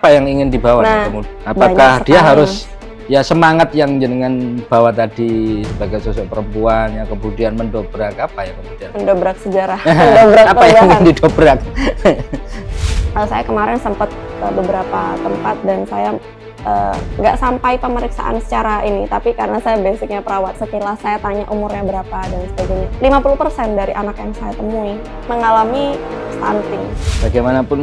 Apa yang ingin dibawa? Nah, apakah dia harus ya semangat yang jenengan bawa tadi sebagai sosok perempuan yang kemudian mendobrak apa ya kemudian? Mendobrak sejarah. Mendobrak apa yang ingin didobrak? Saya kemarin sempat ke beberapa tempat dan saya nggak sampai pemeriksaan secara ini, tapi karena saya basicnya perawat, sekilas saya tanya umurnya berapa dan sebagainya. 50% dari anak yang saya temui mengalami stunting. Bagaimanapun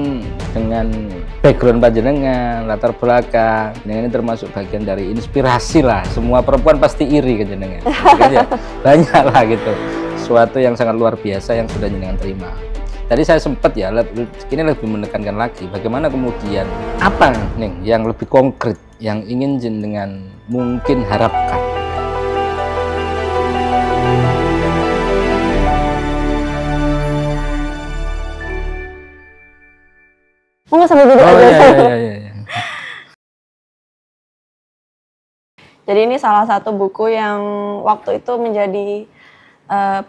dengan background panjenengan, latar belakang, ini termasuk bagian dari inspirasi lah. Semua perempuan pasti iri ke jenengan. Banyak lah gitu. Suatu yang sangat luar biasa yang sudah jenengan terima. Tadi saya sempat ya, ini lebih menekankan lagi bagaimana kemudian apa nih yang lebih konkret yang ingin jenengan mungkin harapkan. Nggak sampai duduk aja. Iya. Jadi ini salah satu buku yang waktu itu menjadi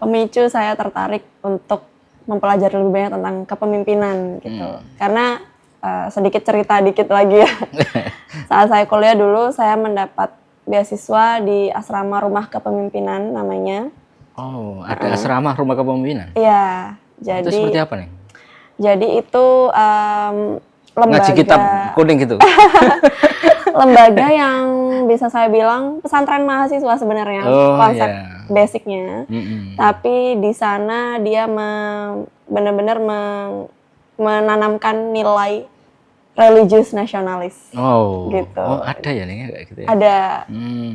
pemicu saya tertarik untuk mempelajari lebih banyak tentang kepemimpinan gitu. Karena sedikit cerita dikit lagi ya. Saat saya kuliah dulu saya mendapat beasiswa di asrama rumah kepemimpinan namanya. Oh, ada asrama rumah kepemimpinan? Iya. Jadi itu seperti apa nih? Jadi itu lembaga ngaji kitab kuning gitu. Lembaga yang bisa saya bilang pesantren mahasiswa sebenarnya, konsep basicnya. Tapi di sana dia benar-benar menanamkan nilai religius nasionalis. Gitu. Oh, ada ya nih kayak gitu ya. Ada.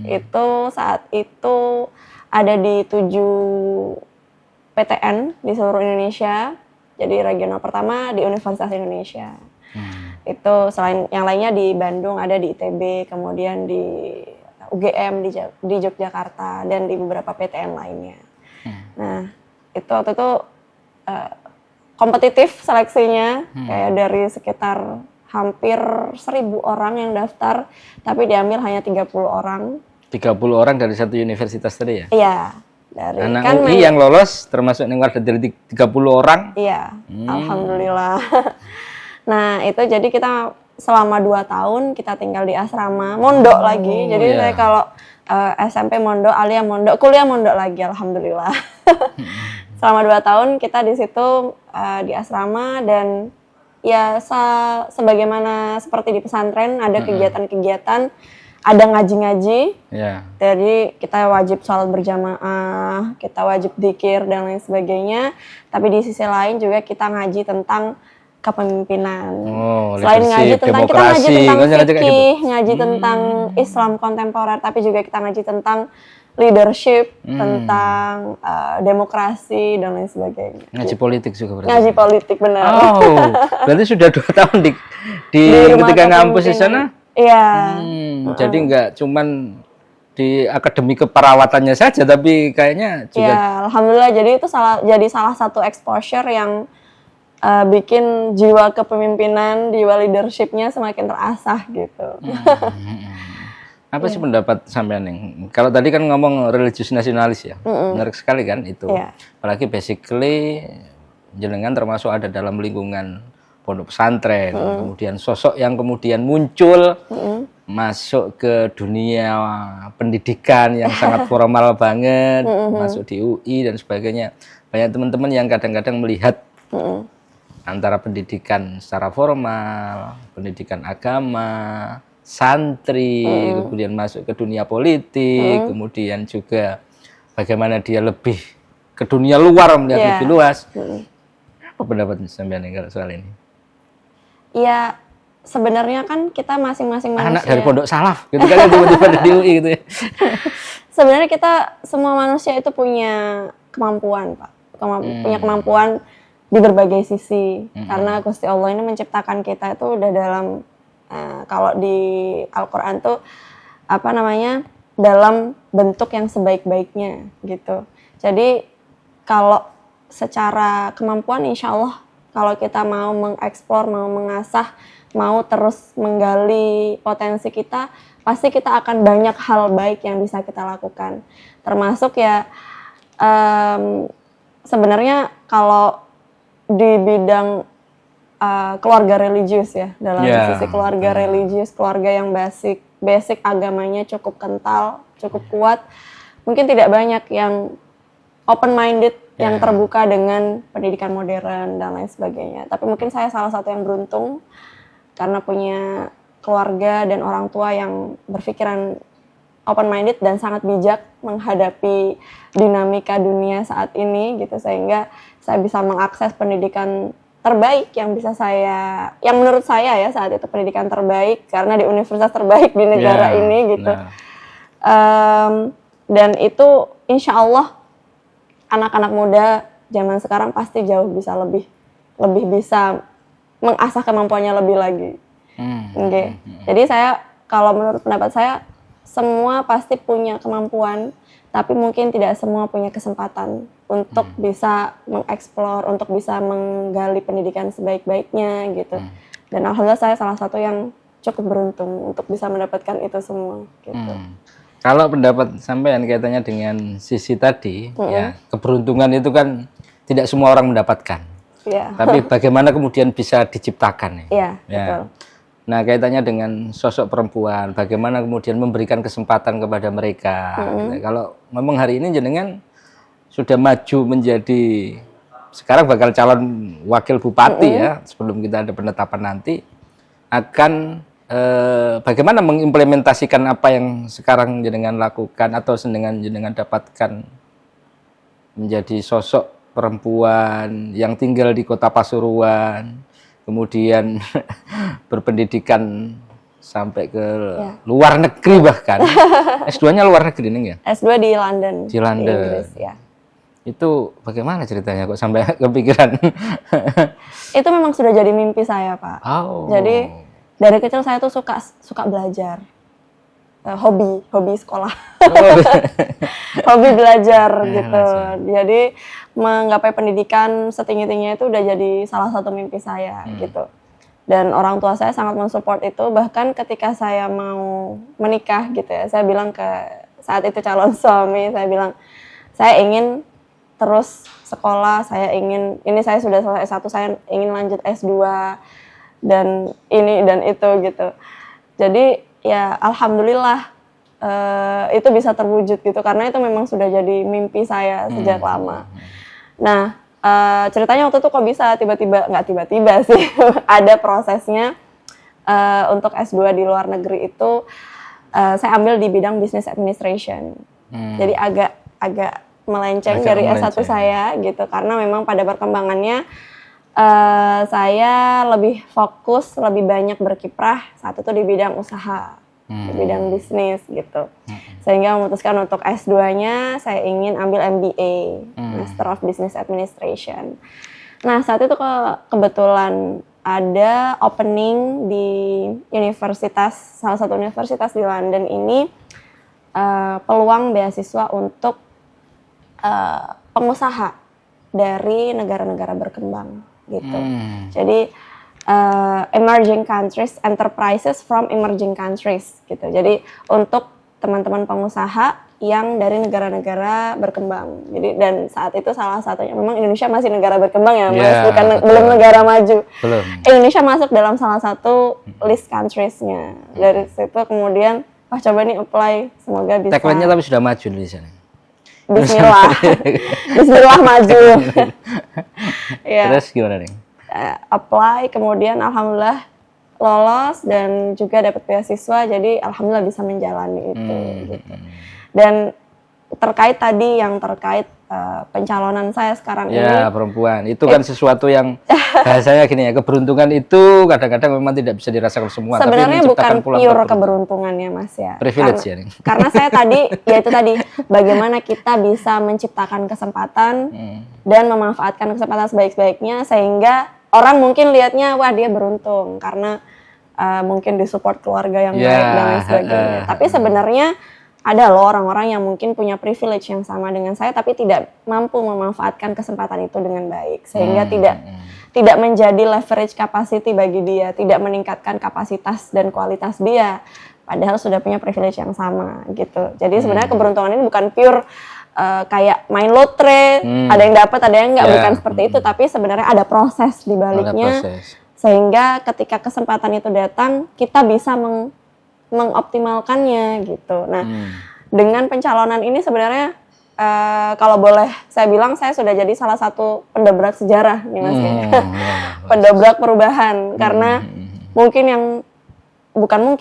Itu saat itu ada di 7 PTN di seluruh Indonesia. Jadi regional pertama di Universitas Indonesia. Itu selain yang lainnya di Bandung, ada di ITB, kemudian di UGM di Yogyakarta dan di beberapa PTN lainnya. Nah, itu waktu itu kompetitif seleksinya, kayak dari sekitar hampir 1.000 orang yang daftar, tapi diambil hanya 30 orang. 30 orang dari satu universitas tadi ya? Iya. Dari anak kan UI yang lolos termasuk yang dari 30 orang? Iya, alhamdulillah. Nah, itu jadi kita selama 2 tahun kita tinggal di asrama, mondok lagi. Jadi saya kalau SMP mondok, alia mondok, kuliah mondok lagi, alhamdulillah. Selama 2 tahun kita di situ di asrama dan ya sebagaimana seperti di pesantren ada kegiatan-kegiatan, ada ngaji-ngaji. Jadi kita wajib sholat berjamaah, kita wajib dzikir dan lain sebagainya. Tapi di sisi lain juga kita ngaji tentang kepemimpinan. Selain ngaji tentang kita ngaji tentang fikih, ngaji tentang Islam kontemporer, tapi juga kita ngaji tentang leadership, tentang demokrasi dan lain sebagainya. Ngaji politik juga berarti. Ngaji politik benar. Berarti sudah 2 tahun di ketika ngampus di sana? Iya. Jadi nggak cuman di akademi keperawatannya saja, tapi kayaknya juga. Ya, alhamdulillah. Jadi itu jadi salah satu exposure yang bikin jiwa kepemimpinan, jiwa leadershipnya semakin terasah gitu. Apa sih pendapat sampean nih? Kalau tadi kan ngomong religius nasionalis ya, menarik sekali kan itu. Apalagi basically jenengan termasuk ada dalam lingkungan pondok pesantren, kemudian sosok yang kemudian muncul masuk ke dunia pendidikan yang sangat formal banget, masuk di UI dan sebagainya. Banyak teman-teman yang kadang-kadang melihat antara pendidikan secara formal, pendidikan agama, santri, kemudian masuk ke dunia politik, kemudian juga bagaimana dia lebih ke dunia luar, melihat lebih luas. Apa pendapat sampean kalau soal ini? Iya, sebenarnya kan kita masing-masing manusia. Anak dari pondok salaf, gitu kan tiba-tiba di UI gitu ya. Sebenarnya kita semua manusia itu punya kemampuan, Pak. Punya kemampuan di berbagai sisi. Karena Gusti Allah ini menciptakan kita itu udah dalam kalau di Al-Qur'an tuh dalam bentuk yang sebaik-baiknya gitu. Jadi kalau secara kemampuan insya Allah kalau kita mau mengeksplor, mau mengasah, mau terus menggali potensi kita, pasti kita akan banyak hal baik yang bisa kita lakukan. Termasuk ya sebenarnya kalau di bidang keluarga religius ya, dalam sisi keluarga religius, keluarga yang basic agamanya cukup kental, cukup kuat. Mungkin tidak banyak yang open minded, yang terbuka dengan pendidikan modern dan lain sebagainya. Tapi mungkin saya salah satu yang beruntung karena punya keluarga dan orang tua yang berpikiran open minded dan sangat bijak menghadapi dinamika dunia saat ini gitu, sehingga saya bisa mengakses pendidikan terbaik yang menurut saya ya saat itu pendidikan terbaik karena di universitas terbaik di negara ini gitu. Dan itu insya Allah anak-anak muda zaman sekarang pasti jauh bisa lebih bisa mengasah kemampuannya lebih lagi. Jadi kalau menurut pendapat saya semua pasti punya kemampuan, tapi mungkin tidak semua punya kesempatan untuk bisa mengeksplor, untuk bisa menggali pendidikan sebaik-baiknya gitu. Dan alhamdulillah saya salah satu yang cukup beruntung untuk bisa mendapatkan itu semua gitu. Kalau pendapat sampean kaitannya dengan sisi tadi, ya keberuntungan itu kan tidak semua orang mendapatkan. Tapi bagaimana kemudian bisa diciptakan ya? Betul. Nah, kaitannya dengan sosok perempuan, bagaimana kemudian memberikan kesempatan kepada mereka. Gitu. Kalau memang hari ini jenengan sudah maju menjadi, sekarang bakal calon wakil bupati ya, sebelum kita ada penetapan nanti, akan bagaimana mengimplementasikan apa yang sekarang jenengan lakukan atau jenengan dapatkan menjadi sosok perempuan yang tinggal di Kota Pasuruan, kemudian berpendidikan sampai ke luar negeri bahkan. S2-nya luar negeri nih ya? S2 di London. Di London. Di Inggris, ya. Itu bagaimana ceritanya kok sampai kepikiran? Itu memang sudah jadi mimpi saya, Pak. Jadi dari kecil saya tuh suka belajar. Hobi sekolah. Hobi belajar gitu. Jadi menggapai pendidikan setinggi-tingginya itu udah jadi salah satu mimpi saya gitu. Dan orang tua saya sangat mensupport itu, bahkan ketika saya mau menikah gitu ya, saya bilang ke saat itu calon suami, saya bilang saya ingin terus sekolah, ini saya sudah selesai S1, saya ingin lanjut S2 dan ini dan itu gitu. Jadi ya alhamdulillah itu bisa terwujud gitu, karena itu memang sudah jadi mimpi saya sejak lama. Nah, ceritanya waktu itu kok bisa nggak tiba-tiba sih, ada prosesnya. Untuk S2 di luar negeri itu saya ambil di bidang business administration. Jadi agak melenceng dari S1 saya gitu, karena memang pada perkembangannya saya lebih fokus, lebih banyak berkiprah saat itu di bidang usaha, di bidang bisnis gitu. Sehingga memutuskan untuk S2-nya saya ingin ambil MBA, Master of Business Administration. Nah, saat itu kebetulan ada opening di salah satu universitas di London ini, peluang beasiswa untuk pengusaha dari negara-negara berkembang gitu. Jadi emerging countries, enterprises from emerging countries gitu. Jadi untuk teman-teman pengusaha yang dari negara-negara berkembang. Jadi dan saat itu salah satunya, memang Indonesia masih negara berkembang ya, Mas, belum negara maju. Indonesia masuk dalam salah satu list countries-nya. Dari situ kemudian coba nih apply, semoga bisa. Tagline-nya tapi sudah maju Indonesia nih. Bismillah. Bismillah maju. Terus gimana nih? Apply, kemudian alhamdulillah lolos dan juga dapat beasiswa, jadi alhamdulillah bisa menjalani itu gitu. Dan terkait pencalonan saya sekarang ini. Ya, perempuan. Itu kan sesuatu yang bahasanya gini ya, keberuntungan itu kadang-kadang memang tidak bisa dirasakan semua. Sebenarnya tapi bukan pure keberuntungan ya, Mas ya. Privilege ya. Karena saya tadi, bagaimana kita bisa menciptakan kesempatan dan memanfaatkan kesempatan sebaik-baiknya, sehingga orang mungkin lihatnya, wah dia beruntung karena mungkin disupport keluarga yang baik dan lain sebagainya. Tapi sebenarnya ada loh orang-orang yang mungkin punya privilege yang sama dengan saya, tapi tidak mampu memanfaatkan kesempatan itu dengan baik, sehingga tidak menjadi leverage capacity bagi dia, tidak meningkatkan kapasitas dan kualitas dia, padahal sudah punya privilege yang sama gitu. Jadi sebenarnya keberuntungan ini bukan pure kayak main lotre, ada yang dapat, ada yang enggak, bukan seperti itu, tapi sebenarnya ada proses di baliknya. Sehingga ketika kesempatan itu datang, kita bisa mengoptimalkannya gitu. Nah, dengan pencalonan ini sebenarnya kalau boleh saya bilang, saya sudah jadi salah satu pendobrak sejarah nih Mas. Pendobrak perubahan, karena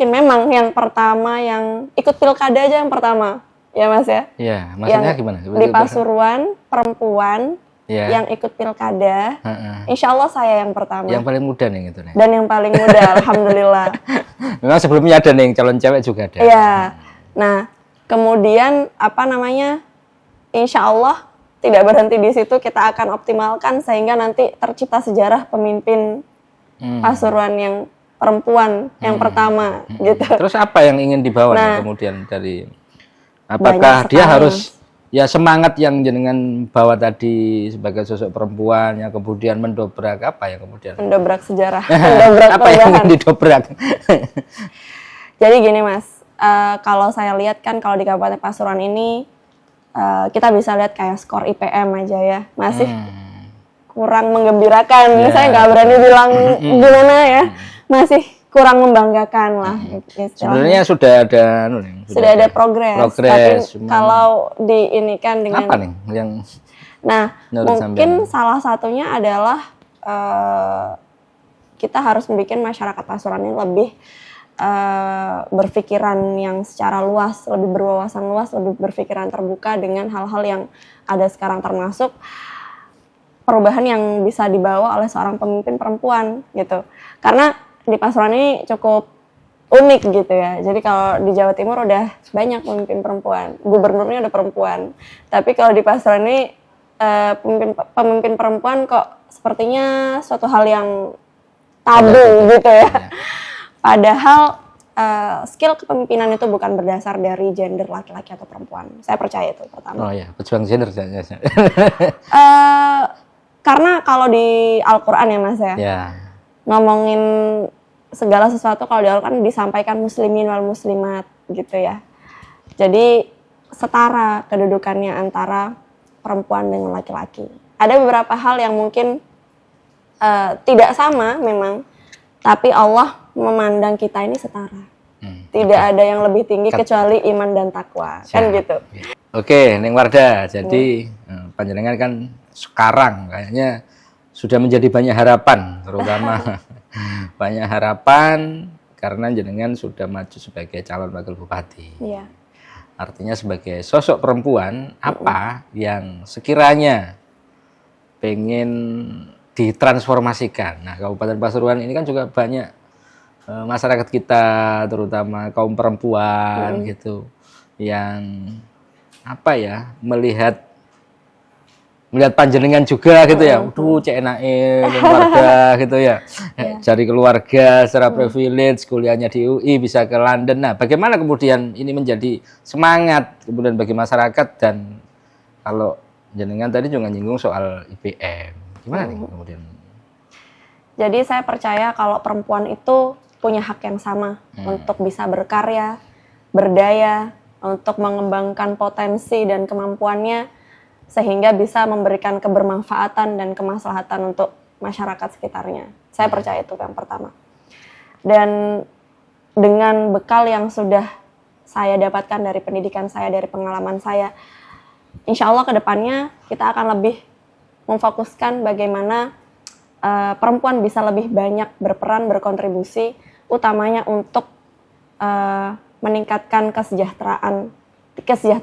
memang yang pertama yang ikut pilkada aja yang pertama, ya Mas ya. Iya, maksudnya gimana? Di Pasuruan, perempuan yang ikut pilkada, insya Allah saya yang pertama. Yang paling muda nih gitu nih. Dan yang paling muda, alhamdulillah. Memang sebelumnya ada nih calon cewek juga ada. Iya. Nah, kemudian insya Allah tidak berhenti di situ, kita akan optimalkan sehingga nanti tercipta sejarah pemimpin Pasuruan yang perempuan yang pertama gitu. Terus apa yang ingin dibawa nih kemudian dari, apakah dia harus ya semangat yang jenengan bawa tadi sebagai sosok perempuan yang kemudian mendobrak apa yang kemudian? Mendobrak sejarah, mendobrak apa yang ingin didobrak? Jadi gini Mas, kalau saya lihat kan kalau di Kabupaten Pasuruan ini kita bisa lihat kayak skor IPM aja ya, masih kurang menggembirakan. Saya nggak berani bilang gimana ya, masih kurang membanggakan lah. Sebenarnya sudah ada progres. Tapi kalau diinikan dengan apa nih yang mungkin salah satunya adalah kita harus membuat masyarakat Pasuruan ini lebih berpikiran yang secara luas, lebih berwawasan luas, lebih berpikiran terbuka dengan hal-hal yang ada sekarang, termasuk perubahan yang bisa dibawa oleh seorang pemimpin perempuan gitu. Karena di Pasuruan ini cukup unik gitu ya. Jadi kalau di Jawa Timur udah banyak pemimpin perempuan, gubernurnya udah perempuan. Tapi kalau di Pasuruan ini pemimpin perempuan kok sepertinya suatu hal yang tabu gitu ya. Padahal skill kepemimpinan itu bukan berdasar dari gender laki-laki atau perempuan. Saya percaya itu pertama. Oh iya, pejuang gender. Karena kalau di Al-Quran ya Mas ya, ngomongin segala sesuatu kalau di Al-Quran disampaikan muslimin wal muslimat gitu ya. Jadi setara kedudukannya antara perempuan dengan laki-laki. Ada beberapa hal yang mungkin tidak sama memang, tapi Allah memandang kita ini setara. Tidak ada yang lebih tinggi kecuali iman dan takwa, kan gitu. Oke, Neng Wardah. Jadi panjenengan kan sekarang kayaknya sudah menjadi banyak harapan, terutama banyak harapan karena jenengan sudah maju sebagai calon wakil bupati. Iya. Artinya sebagai sosok perempuan apa yang sekiranya pengen ditransformasikan. Nah, Kabupaten Pasuruan ini kan juga banyak masyarakat kita, terutama kaum perempuan gitu, yang melihat panjenengan juga gitu ya. Cek enake keluarga gitu ya. Cari keluarga secara privilege, kuliahnya di UI, bisa ke London. Nah, bagaimana kemudian ini menjadi semangat kemudian bagi masyarakat, dan kalau jenengan tadi juga nyinggung soal IPM. Gimana nih kemudian? Jadi saya percaya kalau perempuan itu punya hak yang sama untuk bisa berkarya, berdaya, untuk mengembangkan potensi dan kemampuannya sehingga bisa memberikan kebermanfaatan dan kemaslahatan untuk masyarakat sekitarnya. Saya percaya itu yang pertama. Dan dengan bekal yang sudah saya dapatkan dari pendidikan saya, dari pengalaman saya, insya Allah ke depannya kita akan lebih memfokuskan bagaimana perempuan bisa lebih banyak berperan, berkontribusi, utamanya untuk meningkatkan kesejahteraan.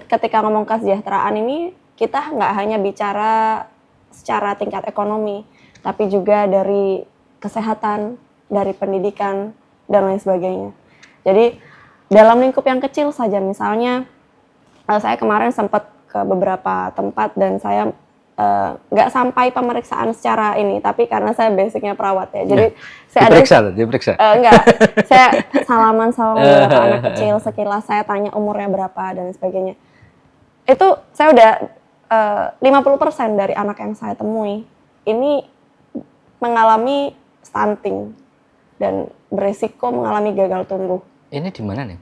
Ketika ngomong kesejahteraan ini, kita nggak hanya bicara secara tingkat ekonomi, tapi juga dari kesehatan, dari pendidikan, dan lain sebagainya. Jadi dalam lingkup yang kecil saja, misalnya saya kemarin sempat ke beberapa tempat dan saya nggak sampai pemeriksaan secara ini, tapi karena saya basicnya perawat ya, jadi saya diperiksa. Enggak, saya salaman sama beberapa anak kecil, sekilas saya tanya umurnya berapa dan sebagainya. Itu saya udah 50% dari anak yang saya temui ini mengalami stunting dan berisiko mengalami gagal tumbuh. Ini di mana nih?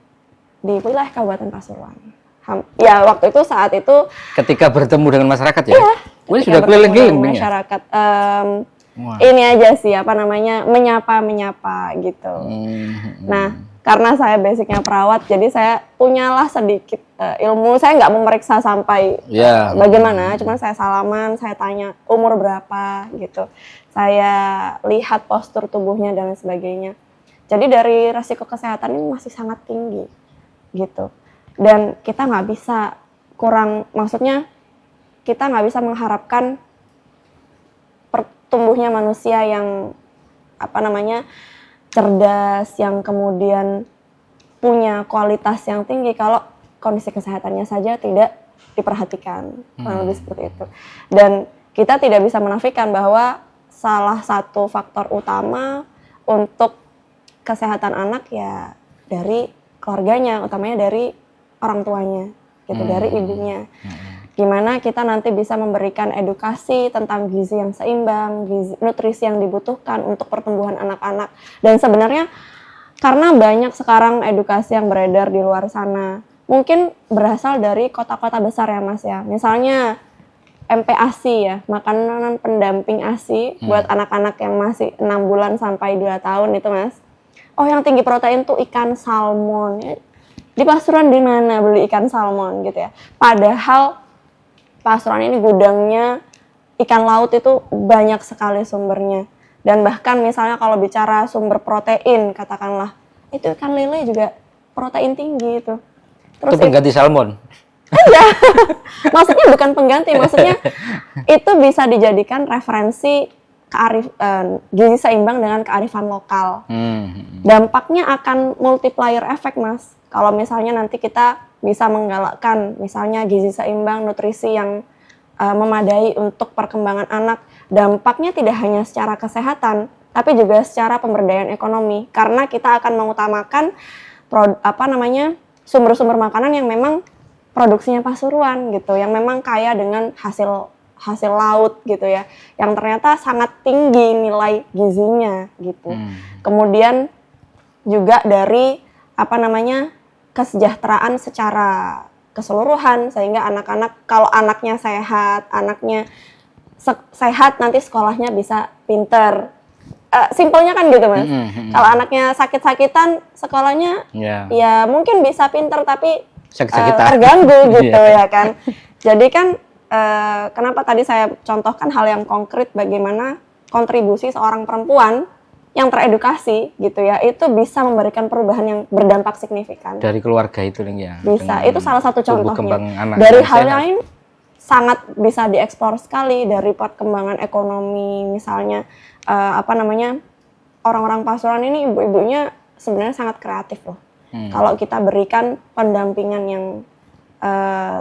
Di wilayah Kabupaten Pasuruan. Ya waktu itu saat itu ketika bertemu dengan masyarakat ya? Iya. Sudah keliling-keliling masyarakat. ini aja sih menyapa gitu. Nah, karena saya basicnya perawat, jadi saya punyalah sedikit ilmu. Saya nggak memeriksa sampai bagaimana, cuma saya salaman, saya tanya umur berapa gitu. Saya lihat postur tubuhnya dan lain sebagainya. Jadi dari resiko kesehatan ini masih sangat tinggi gitu. Dan kita nggak bisa maksudnya kita nggak bisa mengharapkan pertumbuhnya manusia yang cerdas, yang kemudian punya kualitas yang tinggi kalau kondisi kesehatannya saja tidak diperhatikan. Lebih seperti itu. Dan kita tidak bisa menafikan bahwa salah satu faktor utama untuk kesehatan anak ya dari keluarganya, utamanya dari orang tuanya, gitu, dari ibunya. Gimana kita nanti bisa memberikan edukasi tentang gizi yang seimbang, nutrisi yang dibutuhkan untuk pertumbuhan anak-anak. Dan sebenarnya karena banyak sekarang edukasi yang beredar di luar sana, mungkin berasal dari kota-kota besar ya Mas ya. Misalnya MPASI ya, makanan pendamping ASI buat anak-anak yang masih 6 bulan sampai 2 tahun itu Mas. Oh, yang tinggi protein tuh ikan salmon. Di Pasuruan di mana beli ikan salmon gitu ya. Padahal Pasuruan ini gudangnya ikan laut itu banyak sekali sumbernya. Dan bahkan misalnya kalau bicara sumber protein, katakanlah, itu ikan lele juga protein tinggi itu. Terus itu pengganti salmon? Iya, maksudnya bukan pengganti, maksudnya itu bisa dijadikan referensi gizi seimbang dengan kearifan lokal. Dampaknya akan multiplier efek Mas. Kalau misalnya nanti kita bisa menggalakkan misalnya gizi seimbang, nutrisi yang memadai untuk perkembangan anak, dampaknya tidak hanya secara kesehatan, tapi juga secara pemberdayaan ekonomi. Karena kita akan mengutamakan sumber-sumber makanan yang memang produksinya Pasuruan gitu, yang memang kaya dengan hasil laut gitu ya, yang ternyata sangat tinggi nilai gizinya gitu. Kemudian juga dari kesejahteraan secara keseluruhan, sehingga anak-anak, kalau anaknya sehat nanti sekolahnya bisa pinter. Simpelnya kan gitu Mas. Kalau anaknya sakit-sakitan, sekolahnya ya mungkin bisa pinter tapi terganggu gitu ya kan. Jadi kan kenapa tadi saya contohkan hal yang konkret, bagaimana kontribusi seorang perempuan yang teredukasi gitu ya, itu bisa memberikan perubahan yang berdampak signifikan. Dari keluarga itu ya. Bisa, itu salah satu contohnya. Dari hal lain sangat bisa dieksplor sekali, dari perkembangan ekonomi misalnya orang-orang Pasuruan ini ibu-ibunya sebenarnya sangat kreatif loh. Kalau kita berikan pendampingan yang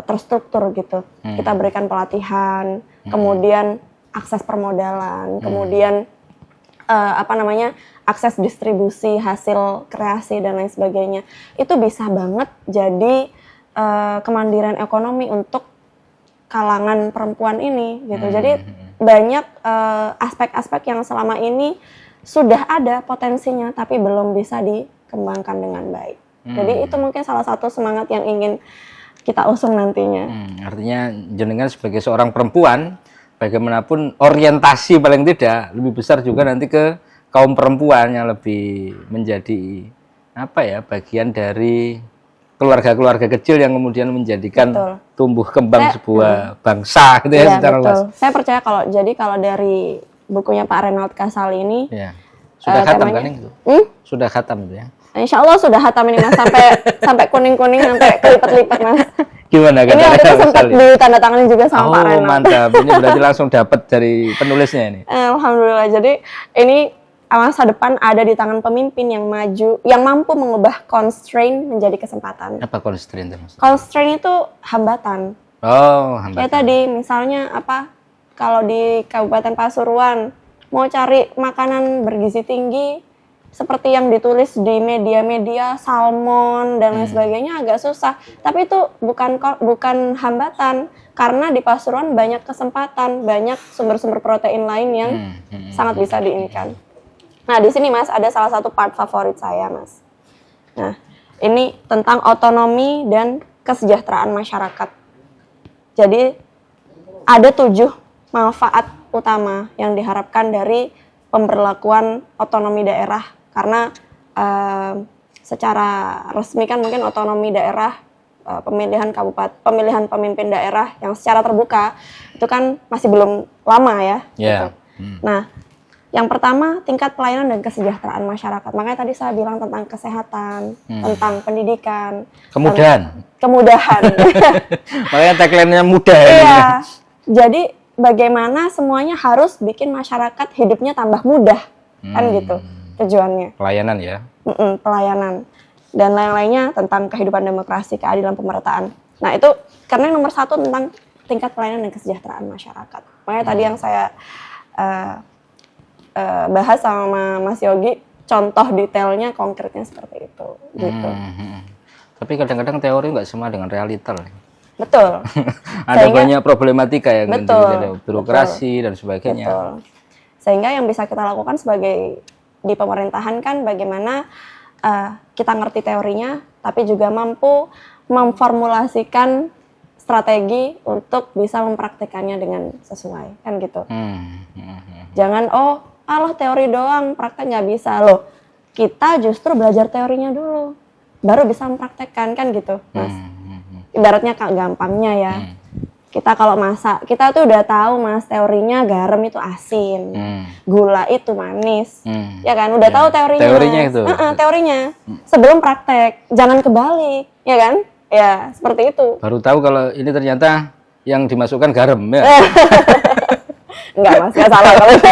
terstruktur gitu, kita berikan pelatihan, kemudian akses permodalan, kemudian akses distribusi hasil kreasi dan lain sebagainya, itu bisa banget jadi kemandirian ekonomi untuk kalangan perempuan ini gitu. Jadi banyak aspek-aspek yang selama ini sudah ada potensinya tapi belum bisa dikembangkan dengan baik. Jadi itu mungkin salah satu semangat yang ingin kita usung nantinya. Artinya jenengan sebagai seorang perempuan, bagaimanapun orientasi paling tidak lebih besar juga nanti ke kaum perempuan yang lebih menjadi bagian dari keluarga-keluarga kecil yang kemudian menjadikan tumbuh kembang sebuah bangsa gitu ya secara luas. Saya percaya kalau dari bukunya Pak Reinald Kasali ini sudah khatam kan itu? Sudah khatam itu ya? Insya Allah sudah khatam ini Mas, sampai kuning-kuning, sampai kelipat-lipat Mas. Gimana kan? Ini waktu itu sempat ditandatangani juga sama Pak Reinald. Mantap, ini berarti langsung dapat dari penulisnya ini. Alhamdulillah, jadi ini masa depan ada di tangan pemimpin yang maju, yang mampu mengubah constraint menjadi kesempatan. Apa constraint itu Mas? Constraint itu hambatan. Oh, hambatan. Ya tadi misalnya kalau di Kabupaten Pasuruan mau cari makanan bergizi tinggi, seperti yang ditulis di media-media salmon dan lain sebagainya agak susah. Tapi itu bukan hambatan, karena di Pasuruan banyak kesempatan, banyak sumber-sumber protein lain yang sangat bisa diinikan. Nah, di sini Mas ada salah satu part favorit saya, Mas. Nah, ini tentang otonomi dan kesejahteraan masyarakat. Jadi ada 7 manfaat utama yang diharapkan dari pemberlakuan otonomi daerah, karena secara resmi kan mungkin otonomi daerah, pemilihan kabupaten, pemilihan pemimpin daerah yang secara terbuka itu kan masih belum lama ya. Gitu. Nah, yang pertama tingkat pelayanan dan kesejahteraan masyarakat. Makanya tadi saya bilang tentang kesehatan, tentang pendidikan, kemudahan. Makanya tagline-nya mudah. Iya. Jadi bagaimana semuanya harus bikin masyarakat hidupnya tambah mudah, kan gitu tujuannya. Pelayanan ya. Pelayanan dan lain-lainnya tentang kehidupan demokrasi, keadilan pemerataan. Nah itu karena yang nomor 1 tentang tingkat pelayanan dan kesejahteraan masyarakat. Makanya tadi yang saya bahas sama Mas Yogi, contoh detailnya konkretnya seperti itu. Gitu. Tapi kadang-kadang teori nggak sama dengan realita. Betul. Ada banyak problematika yang ada birokrasi dan sebagainya. Betul. Sehingga yang bisa kita lakukan sebagai di pemerintahan kan bagaimana kita ngerti teorinya, tapi juga mampu memformulasikan strategi untuk bisa mempraktikannya dengan sesuai, kan gitu. Jangan alah teori doang, praktek nggak bisa loh. Kita justru belajar teorinya dulu, baru bisa mempraktekkan, kan gitu, Mas. Ibaratnya gampangnya ya. Kita kalau masak, kita tuh udah tahu Mas teorinya garam itu asin, gula itu manis, ya kan? Udah tahu teorinya. Teorinya Mas. itu. Teorinya. Sebelum praktek, jangan kebalik, ya kan? Ya seperti itu. Baru tahu kalau ini ternyata yang dimasukkan garam ya. Enggak Mas, nggak salah kalau itu.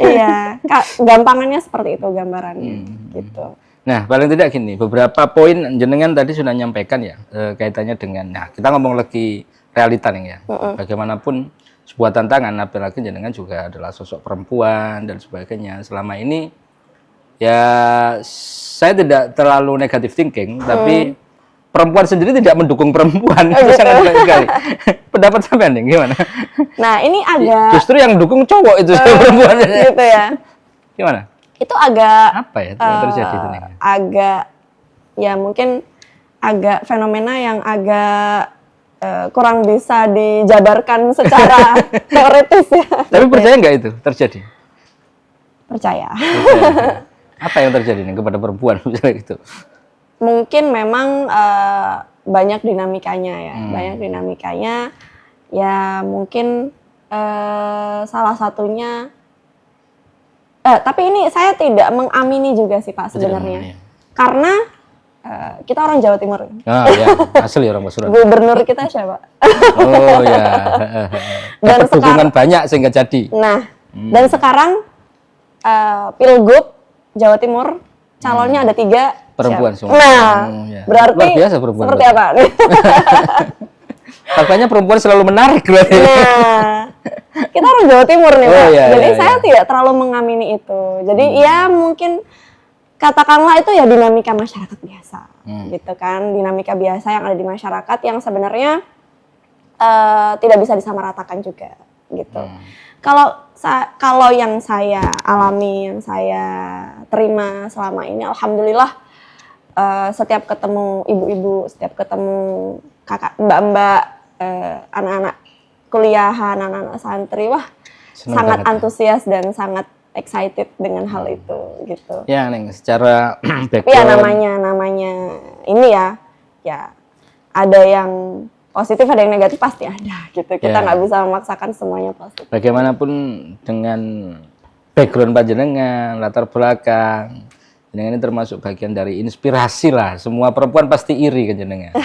Iya, gampangannya seperti itu gambarannya, gitu. Nah, paling tidak gini, beberapa poin jenengan tadi sudah nyampaikan ya, kaitannya dengan, nah kita ngomong lagi realita nih ya, bagaimanapun sebuah tantangan, apalagi jenengan juga adalah sosok perempuan dan sebagainya. Selama ini, ya saya tidak terlalu negatif thinking, tapi perempuan sendiri tidak mendukung perempuan, itu sangat baik sekali. Pendapat sampean nih, gimana? Nah, ini agak... Justru yang dukung cowok itu perempuan. Gitu ya. Gimana? Itu agak apa ya yang terjadi itu nih? Agak ya mungkin agak fenomena yang agak kurang bisa dijabarkan secara teoritis ya. Tapi percaya nggak itu terjadi? Percaya. Apa yang terjadi nih kepada perempuan misalnya gitu? Mungkin memang banyak dinamikanya ya, banyak dinamikanya. Ya mungkin salah satunya. Tapi ini saya tidak mengamini juga sih Pak sebenarnya, karena kita orang Jawa Timur. Ya, asli orang Pasuruan. Gubernur kita siapa? Oh ya. Dan sekarang banyak sehingga jadi. Nah, dan sekarang Pilgub Jawa Timur calonnya ada 3 perempuan semua. Nah, berarti luar biasa perempuan. Seperti apa? Katanya perempuan selalu menarik loh. Nah, kita orang Jawa Timur nih Pak. Iya, jadi iya, saya tidak terlalu mengamini itu. Jadi ya mungkin katakanlah itu ya dinamika masyarakat biasa, gitu kan, dinamika biasa yang ada di masyarakat yang sebenarnya tidak bisa disamaratakan juga, gitu. Kalau yang saya alami, yang saya terima selama ini, alhamdulillah setiap ketemu ibu-ibu, setiap ketemu kakak, mbak-mbak, anak-anak kuliahan, anak-anak santri, wah senang sangat banget, antusias dan sangat excited dengan hal itu, gitu. Ya, Neng, secara background. Ya namanya ini ya ada yang positif, ada yang negatif, pasti ada, gitu. Kita nggak bisa memaksakan semuanya positif. Bagaimanapun dengan background panjenengan, latar belakang, jenengan ini termasuk bagian dari inspirasi lah. Semua perempuan pasti iri ke jenengan.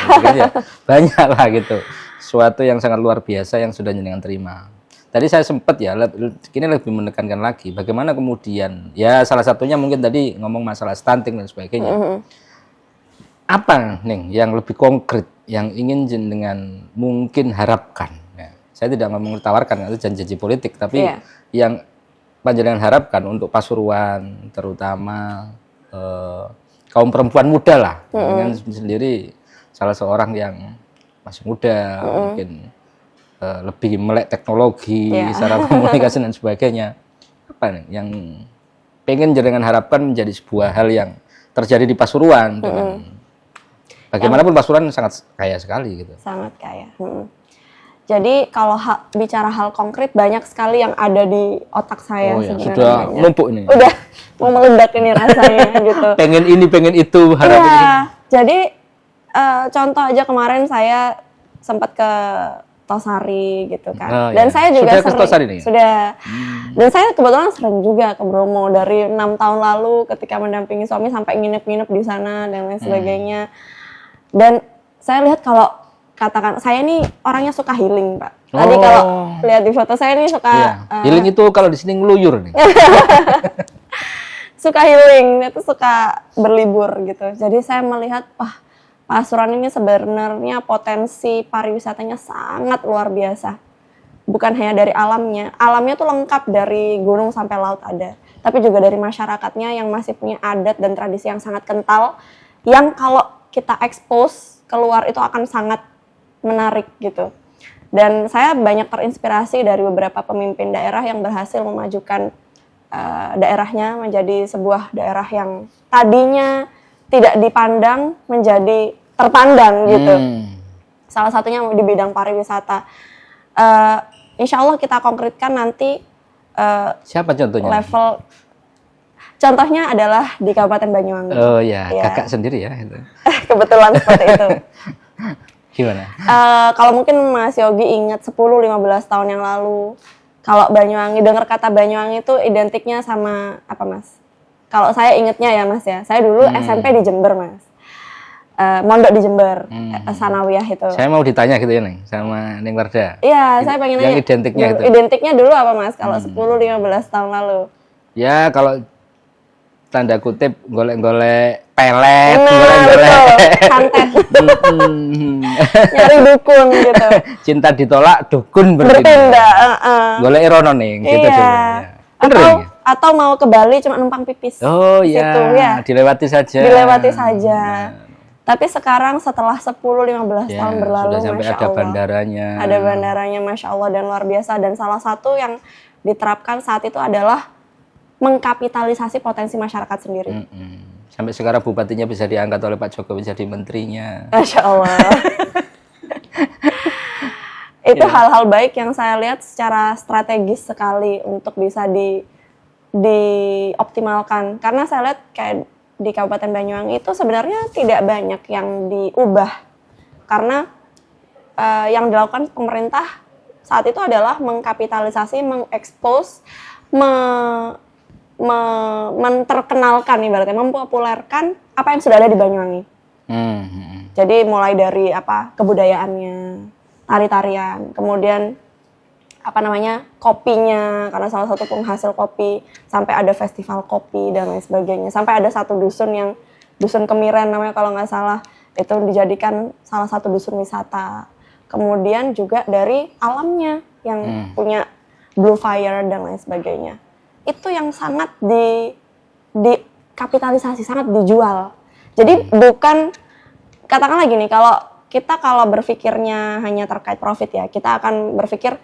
Banyak lah gitu. Suatu yang sangat luar biasa yang sudah jenengan terima. Tadi saya sempat ya, ini lebih menekankan lagi. Bagaimana kemudian, ya salah satunya mungkin tadi ngomong masalah stunting dan sebagainya. Apa Neng yang lebih konkret yang ingin jenengan mungkin harapkan? Ya, saya tidak ngomong tawarkan, itu janji politik. Tapi yang panjenengan harapkan untuk Pasuruan, terutama kaum perempuan muda lah, dengan sendiri salah seorang yang masih muda, mungkin lebih melek teknologi, secara komunikasi dan sebagainya. Apa nih yang pengen jenengan harapkan menjadi sebuah hal yang terjadi di Pasuruan dengan bagaimanapun Pasuruan sangat kaya sekali gitu. Sangat kaya. Jadi kalau bicara hal konkret banyak sekali yang ada di otak saya sebenarnya. Sudah numpuk ini. Udah mau meledak ini rasanya gitu. Pengen ini, pengen itu, harap ini. Jadi contoh aja kemarin saya sempat ke Tosari gitu kan. Dan saya juga sudah ke Tosari nih? Sudah. Dan saya kebetulan sering juga ke Bromo dari 6 tahun lalu ketika mendampingi suami sampai nginep-nginep di sana dan lain sebagainya. Dan saya lihat kalau katakan saya ini orangnya suka healing, Pak. Tadi kalau lihat di foto saya ini suka healing itu kalau di sini ngeluyur nih. Suka healing, itu suka berlibur gitu. Jadi saya melihat Pasuruan ini sebenarnya potensi pariwisatanya sangat luar biasa. Bukan hanya dari alamnya. Alamnya tuh lengkap dari gunung sampai laut ada. Tapi juga dari masyarakatnya yang masih punya adat dan tradisi yang sangat kental. Yang kalau kita expose keluar itu akan sangat menarik gitu. Dan saya banyak terinspirasi dari beberapa pemimpin daerah yang berhasil memajukan daerahnya menjadi sebuah daerah yang tadinya tidak dipandang menjadi terpandang gitu. Salah satunya di bidang pariwisata. Insya Allah kita konkretkan nanti. Siapa contohnya? Contohnya adalah di Kabupaten Banyuwangi. Oh ya, kakak sendiri ya. Kebetulan seperti itu. Gimana? Kalau mungkin Mas Yogi ingat 10-15 tahun yang lalu, kalau Banyuwangi, dengar kata Banyuwangi itu identiknya sama apa Mas? Kalau saya ingatnya ya Mas ya, saya dulu SMP di Jember Mas. Mondok di Jember, Sanawiyah itu. Saya mau ditanya gitu ya Neng, sama Neng Warda. Iya, saya pengen nanya. Yang identiknya itu. Identiknya dulu apa Mas, kalau 10-15 tahun lalu? Ya, kalau tanda kutip golek-golek pelet, santet. Nyari dukun gitu. Cinta ditolak, dukun bertindak. Golek irono nih, gitu dulu. Atau mau ke Bali cuma numpang pipis. Oh iya, dilewati saja. Dilewati saja. Tapi sekarang setelah 10-15 tahun berlalu, sudah sampai ada bandaranya. Ada bandaranya, Masya Allah, dan luar biasa. Dan salah satu yang diterapkan saat itu adalah mengkapitalisasi potensi masyarakat sendiri. Sampai sekarang bupatinya bisa diangkat oleh Pak Jokowi jadi menterinya. Masya Allah. Itu hal-hal baik yang saya lihat secara strategis sekali untuk bisa dioptimalkan. Karena saya lihat kayak di Kabupaten Banyuwangi itu sebenarnya tidak banyak yang diubah. Karena yang dilakukan pemerintah saat itu adalah mengkapitalisasi, mengekspos, menterkenalkan ibaratnya, mempopulerkan apa yang sudah ada di Banyuwangi. Jadi mulai dari kebudayaannya, tari-tarian, kemudian kopinya, karena salah satu penghasil kopi, sampai ada festival kopi dan lain sebagainya. Sampai ada satu dusun dusun Kemiren namanya kalau nggak salah, itu dijadikan salah satu dusun wisata. Kemudian juga dari alamnya yang punya Blue Fire dan lain sebagainya. Itu yang sangat dikapitalisasi, sangat dijual. Jadi bukan, katakanlah gini, kalau berpikirnya hanya terkait profit ya, kita akan berpikir,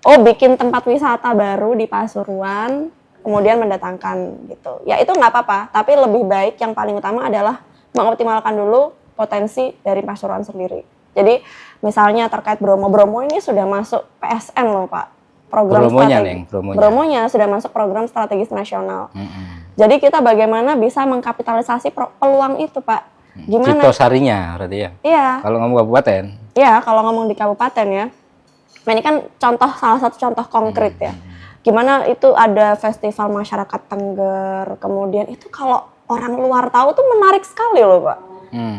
bikin tempat wisata baru di Pasuruan, kemudian mendatangkan gitu. Ya itu nggak apa-apa, tapi lebih baik yang paling utama adalah mengoptimalkan dulu potensi dari Pasuruan sendiri. Jadi misalnya terkait Bromo ini sudah masuk PSN loh Pak. Bromonya sudah masuk program strategis nasional. Jadi kita bagaimana bisa mengkapitalisasi peluang itu Pak. Gimana? Tosarinya berarti ya? Iya. Kalau ngomong kabupaten? Iya, kalau ngomong di kabupaten ya. Nah, ini kan salah satu contoh konkret ya. Gimana itu ada festival masyarakat Tengger, kemudian itu kalau orang luar tahu tuh menarik sekali loh Pak.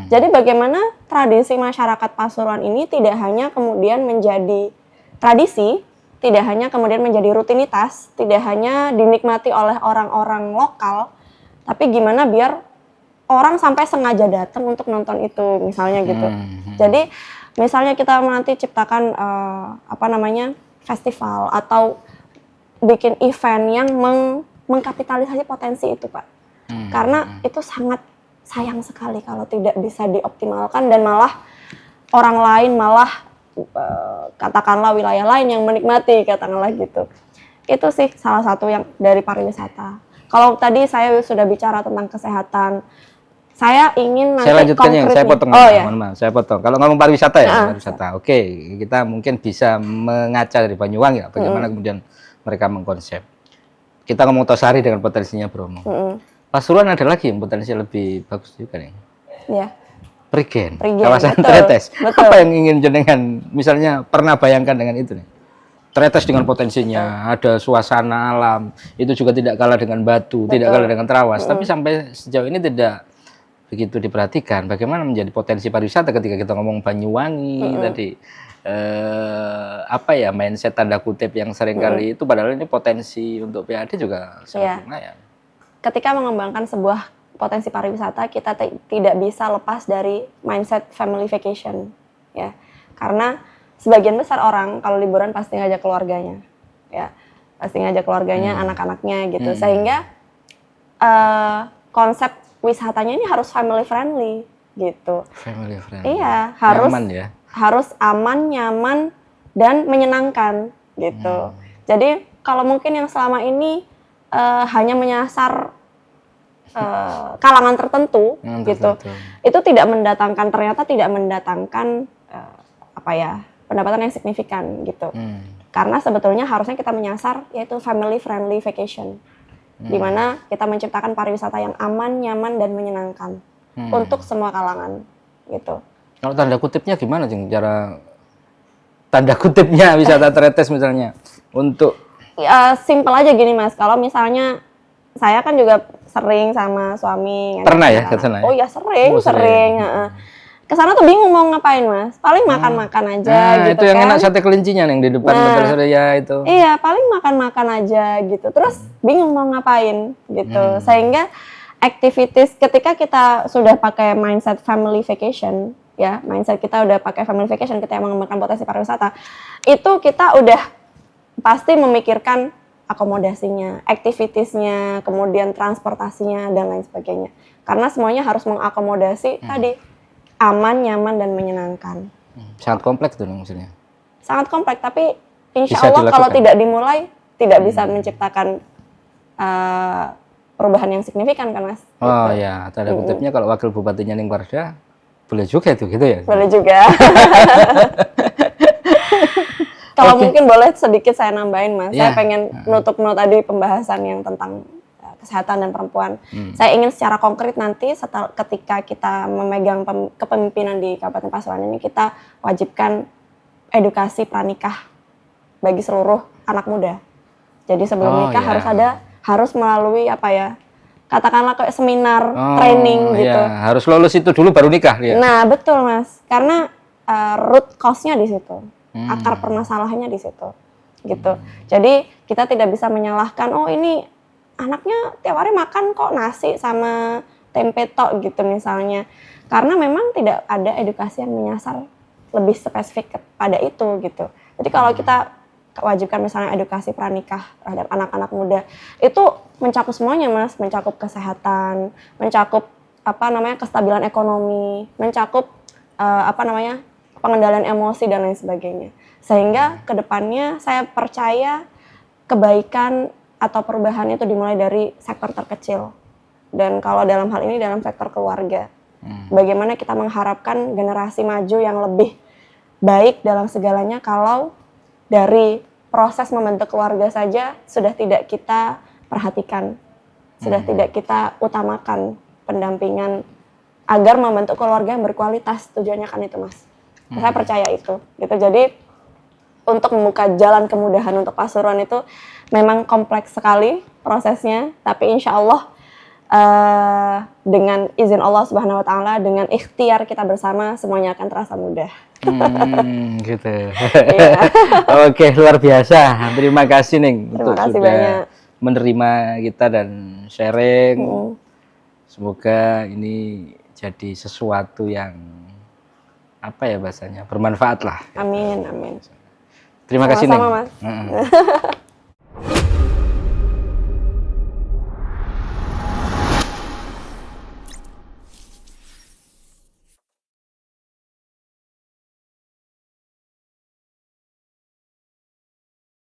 Jadi bagaimana tradisi masyarakat Pasuruan ini tidak hanya kemudian menjadi tradisi, tidak hanya kemudian menjadi rutinitas, tidak hanya dinikmati oleh orang-orang lokal, tapi gimana biar orang sampai sengaja datang untuk nonton itu, misalnya gitu. Jadi misalnya kita nanti ciptakan festival atau bikin event yang mengkapitalisasi potensi itu Pak. Karena itu sangat sayang sekali kalau tidak bisa dioptimalkan dan malah orang lain katakanlah wilayah lain yang menikmati, katakanlah gitu. Itu sih salah satu yang dari pariwisata. Kalau tadi saya sudah bicara tentang kesehatan, Saya ingin nanti saya lanjutkan yang saya potong. Oh, ya. Mohon maaf, saya potong. Kalau ngomong pariwisata ya, pariwisata. Oke, kita mungkin bisa mengaca dari Banyuwangi ya, bagaimana kemudian mereka mengkonsep. Kita ngomong Tosari dengan potensinya Bromo. Pasuruan ada lagi yang potensi lebih bagus juga nih. Iya. Prigen, kawasan betul, Tretes. betul. Apa yang ingin jenengan misalnya pernah bayangkan dengan itu nih? Tretes dengan potensinya, ada suasana alam, itu juga tidak kalah dengan Batu, tidak kalah dengan Trawas. Tapi sampai sejauh ini tidak begitu diperhatikan. Bagaimana menjadi potensi pariwisata ketika kita ngomong Banyuwangi tadi, apa ya, mindset tanda kutip yang seringkali itu, padahal ini potensi untuk PAD juga sangat lumayan. Ketika mengembangkan sebuah potensi pariwisata, kita tidak bisa lepas dari mindset family vacation, ya. Karena sebagian besar orang kalau liburan pasti ngajak keluarganya, ya, pasti ngajak keluarganya, anak-anaknya gitu, sehingga konsep wisatanya ini harus family friendly, gitu. Family friendly. Iya, harus nyaman, ya? Harus aman, nyaman, dan menyenangkan, gitu. Jadi kalau mungkin yang selama ini hanya menyasar kalangan tertentu, gitu, itu ternyata tidak mendatangkan pendapatan yang signifikan, gitu. Karena sebetulnya harusnya kita menyasar yaitu family friendly vacation, di mana kita menciptakan pariwisata yang aman, nyaman, dan menyenangkan untuk semua kalangan, gitu. Kalau tanda kutipnya gimana sih cara tanda kutipnya wisata Tretes misalnya untuk? Simple aja gini Mas, kalau misalnya saya kan juga sering sama suami. Pernah ya ke sana? Oh ya sering. Kesana tuh bingung mau ngapain Mas, paling makan-makan aja gitu. Itu yang kan. enak sate kelincinya yang di depan Hotel Surya itu. Iya, paling makan-makan aja gitu. Terus bingung mau ngapain gitu. Sehingga activities ketika kita sudah pakai mindset family vacation, ya, mindset kita udah pakai family vacation, kita yang mengembangkan potensi pariwisata, itu kita udah pasti memikirkan akomodasinya, activitiesnya, kemudian transportasinya, dan lain sebagainya. Karena semuanya harus mengakomodasi tadi, aman, nyaman, dan menyenangkan. Sangat kompleks tuh maksudnya. Sangat kompleks, tapi insya Allah kalau tidak dimulai, tidak bisa menciptakan perubahan yang signifikan kan Mas? Oh gitu. Ya, tanda kutipnya kalau wakil bupatinya Ning Wardah, boleh juga itu gitu ya? Boleh juga. Kalau mungkin boleh sedikit saya nambahin Mas, saya pengen nutup tadi pembahasan yang tentang kesehatan dan perempuan. Saya ingin secara konkret nanti ketika kita memegang kepemimpinan di Kabupaten Pasuruan ini, kita wajibkan edukasi pranikah bagi seluruh anak muda. Jadi sebelum nikah harus melalui katakanlah kayak seminar, training gitu. Harus lulus itu dulu baru nikah ya. Nah betul Mas, karena root cause-nya di situ. Akar permasalahannya di situ, gitu. Jadi kita tidak bisa menyalahkan, oh ini anaknya tiap hari makan kok nasi sama tempe tok gitu misalnya, karena memang tidak ada edukasi yang menyasar lebih spesifik kepada itu gitu. Jadi kalau kita wajibkan misalnya edukasi pranikah terhadap anak-anak muda, itu mencakup semuanya Mas, mencakup kesehatan, mencakup kestabilan ekonomi, mencakup pengendalian emosi dan lain sebagainya. Sehingga kedepannya saya percaya kebaikan atau perubahan itu dimulai dari sektor terkecil. Dan kalau dalam hal ini dalam sektor keluarga. Bagaimana kita mengharapkan generasi maju yang lebih baik dalam segalanya kalau dari proses membentuk keluarga saja sudah tidak kita perhatikan. Sudah tidak kita utamakan pendampingan agar membentuk keluarga yang berkualitas. Tujuannya kan itu Mas. Saya percaya itu, gitu. Jadi untuk membuka jalan kemudahan untuk Pasuruan itu memang kompleks sekali prosesnya, tapi insya Allah dengan izin Allah Subhanahu Wa Taala, dengan ikhtiar kita bersama, semuanya akan terasa mudah. Gitu. Oke, luar biasa. Terima kasih Ning untuk sudah banyak menerima kita dan sharing. Semoga ini jadi sesuatu yang bahasanya bermanfaat lah. Amin, amin. Terima kasih Ning. Sama-sama Mas.